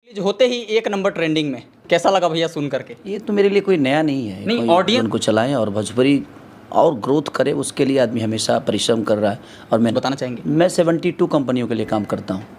होते ही एक number trending में कैसा लगा भैया सुन करके? ये तो मेरे लिए कोई नया नहीं है। नहीं, कोई ऑडियंस उनको चलाएं और भोजपुरी और ग्रोथ करे, उसके लिए आदमी हमेशा परिश्रम कर रहा है। और मैं बताना चाहेंगे मैं 72 कंपनियों के लिए काम करता हूँ।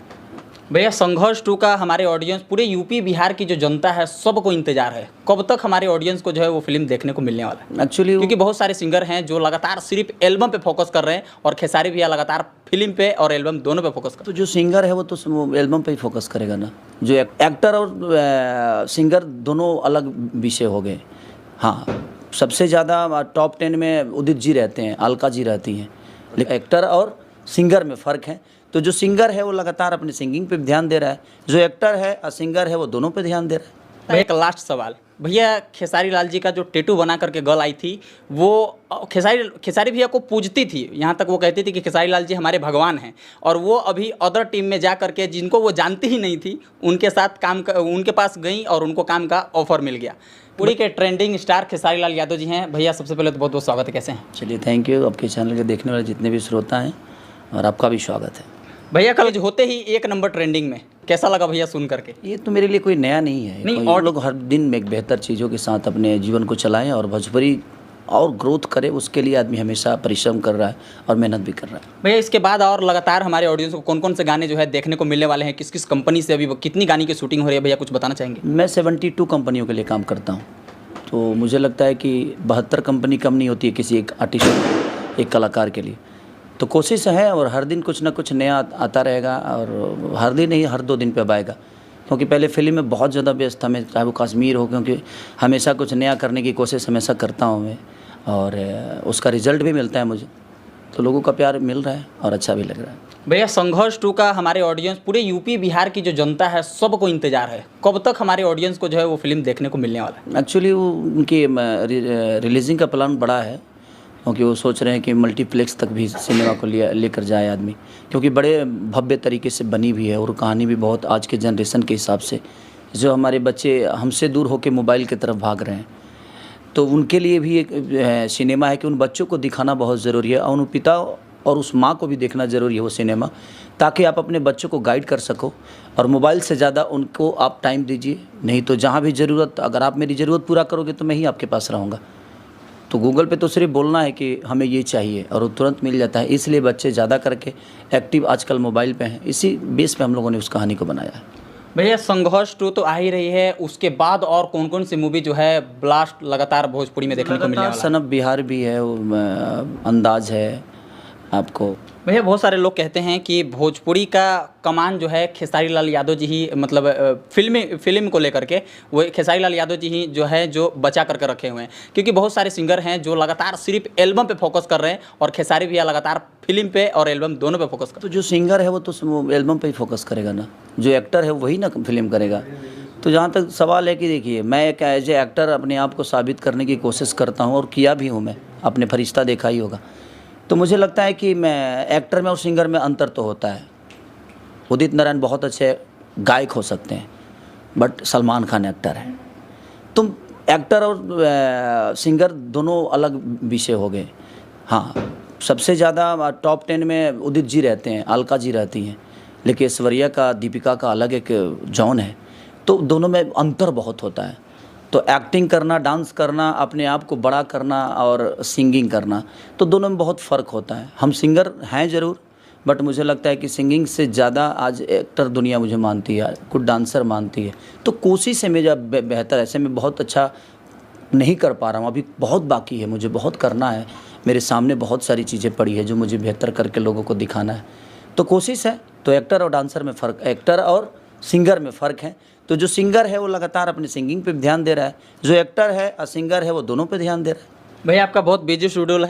भैया संघर्ष 2 का हमारे ऑडियंस पूरे यूपी बिहार की जो जनता है सबको इंतजार है कब तक हमारे ऑडियंस को जो है वो फिल्म देखने को मिलने वाला है? एक्चुअली क्योंकि बहुत सारे सिंगर हैं जो लगातार सिर्फ एल्बम पे फोकस कर रहे हैं और खेसारी भैया लगातार फिल्म पे और एल्बम दोनों पे फोकस कर तो जो सिंगर है वो तो एल्बम पे ही फोकस करेगा ना। जो एक्टर और सिंगर दोनों अलग विषय हो गए। हाँ, सबसे ज़्यादा टॉप 10 में उदित जी रहते हैं, अलका जी रहती हैं, लेकिन एक्टर और सिंगर में फ़र्क है। तो जो सिंगर है वो लगातार अपनी सिंगिंग पे ध्यान दे रहा है, जो एक्टर है और सिंगर है वो दोनों पे ध्यान दे रहा है। एक लास्ट सवाल भैया, खेसारी लाल जी का जो टेटू बना करके गर्ल आई थी वो खेसारी भैया को पूजती थी, यहाँ तक वो कहती थी कि खेसारी लाल जी हमारे भगवान हैं, और वो अभी अदर टीम में जा करके जिनको वो जानती ही नहीं थी उनके साथ उनके पास गई और उनको काम का ऑफर मिल गया। पूरी के ट्रेंडिंग स्टार खेसारी लाल यादव जी हैं। भैया सबसे पहले तो बहुत बहुत स्वागत है, कैसे हैं? चलिए, थैंक यू। आपके चैनल के देखने वाले जितने भी श्रोता हैं और आपका भी स्वागत है। भैया कल होते ही एक नंबर ट्रेंडिंग में कैसा लगा भैया सुन करके? ये तो मेरे लिए कोई नया नहीं है। नहीं, और लोग हर दिन में एक बेहतर चीज़ों के साथ अपने जीवन को चलाएं और भोजपुरी और ग्रोथ करे, उसके लिए आदमी हमेशा परिश्रम कर रहा है और मेहनत भी कर रहा है। भैया इसके बाद और लगातार हमारे ऑडियंस को कौन कौन से गाने जो है देखने को मिलने वाले हैं, किस किस कंपनी से अभी कितनी गाने की शूटिंग हो रही है, भैया कुछ बताना चाहेंगे? मैं 72 कंपनियों के लिए काम करता हूँ। तो मुझे लगता है कि 72 कंपनी कम नहीं होती है किसी एक आर्टिस्ट, एक कलाकार के लिए। तो कोशिश है और हर दिन कुछ ना कुछ नया आता रहेगा, और हर दिन नहीं, हर 2 दिन पे अब आएगा। क्योंकि पहले फिल्म में बहुत ज़्यादा व्यस्त था मैं, चाहे वो कश्मीर हो, क्योंकि हमेशा कुछ नया करने की कोशिश हमेशा करता हूँ मैं, और उसका रिजल्ट भी मिलता है मुझे। तो लोगों का प्यार मिल रहा है और अच्छा भी लग रहा है। भैया संघर्ष 2 का हमारे ऑडियंस पूरे यूपी बिहार की जो जनता है सबको इंतजार है कब तक हमारे ऑडियंस को जो है वो फिल्म देखने को मिलने वाला है? एक्चुअली वो उनकी रिलीजिंग का प्लान बड़ा है, क्योंकि वो सोच रहे हैं कि मल्टीप्लेक्स तक भी सिनेमा को लेकर जाए आदमी, क्योंकि बड़े भव्य तरीके से बनी भी है और कहानी भी बहुत आज के जनरेशन के हिसाब से, जो हमारे बच्चे हमसे दूर होकर मोबाइल की तरफ भाग रहे हैं, तो उनके लिए भी एक सिनेमा है कि उन बच्चों को दिखाना बहुत ज़रूरी है, और उन पिता और उस माँ को भी देखना ज़रूरी है वो सिनेमा, ताकि आप अपने बच्चों को गाइड कर सको। और मोबाइल से ज़्यादा उनको आप टाइम दीजिए, नहीं तो जहाँ भी ज़रूरत, अगर आप मेरी ज़रूरत पूरा करोगे तो मैं ही आपके पास रहूँगा। तो गूगल पे तो सिर्फ बोलना है कि हमें ये चाहिए और वो तुरंत मिल जाता है। इसलिए बच्चे ज़्यादा करके एक्टिव आजकल मोबाइल पे हैं, इसी बेस पे हम लोगों ने उस कहानी को बनाया है। भैया संघर्ष 2 तो आ ही रही है, उसके बाद और कौन कौन सी मूवी जो है ब्लास्ट लगातार भोजपुरी में देखने को मिलने वाला है? सनम बिहार भी है, अंदाज है आपको। भैया बहुत सारे लोग कहते हैं कि भोजपुरी का कमान जो है खेसारी लाल यादव जी ही, मतलब फिल्म को लेकर के वो खेसारी लाल यादव जी ही जो है जो बचा करके रखे हुए हैं, क्योंकि बहुत सारे सिंगर हैं जो लगातार सिर्फ एल्बम पे फोकस कर रहे हैं और खेसारी भैया लगातार फिल्म पे और एल्बम दोनों पे फोकस कर। तो जो सिंगर है वो तो एल्बम पे ही फोकस करेगा ना, जो एक्टर है वही ना फिल्म करेगा। तो जहाँ तक सवाल है कि देखिए, मैं एक एज ए एक्टर अपने आप को साबित करने की कोशिश करता हूँ और किया भी हूँ। मैं अपने फरिश्ता देखा ही होगा। तो मुझे लगता है कि मैं एक्टर में और सिंगर में अंतर तो होता है। उदित नारायण बहुत अच्छे गायक हो सकते हैं, बट सलमान खान एक्टर है। तुम एक्टर और सिंगर दोनों अलग विषय हो गए। हाँ, सबसे ज़्यादा टॉप 10 में उदित जी रहते हैं, अलका जी रहती हैं, लेकिन ऐश्वर्या का, दीपिका का अलग एक जॉन है। तो दोनों में अंतर बहुत होता है। तो एक्टिंग करना, डांस करना, अपने आप को बड़ा करना और सिंगिंग करना, तो दोनों में बहुत फ़र्क होता है। हम सिंगर हैं ज़रूर, बट मुझे लगता है कि सिंगिंग से ज़्यादा आज एक्टर दुनिया मुझे मानती है, कुछ डांसर मानती है। तो कोशिश है मेरा बेहतर, ऐसे में बहुत अच्छा नहीं कर पा रहा हूँ, अभी बहुत बाकी है, मुझे बहुत करना है। मेरे सामने बहुत सारी चीज़ें पड़ी है जो मुझे बेहतर करके लोगों को दिखाना है। तो कोशिश है। तो एक्टर और डांसर में फ़र्क, एक्टर और सिंगर में फ़र्क है। तो जो सिंगर है वो लगातार अपनी सिंगिंग पे ध्यान दे रहा है, जो एक्टर है और सिंगर है वो दोनों पे ध्यान दे रहा है। भैया आपका बहुत बिजी शेड्यूल है।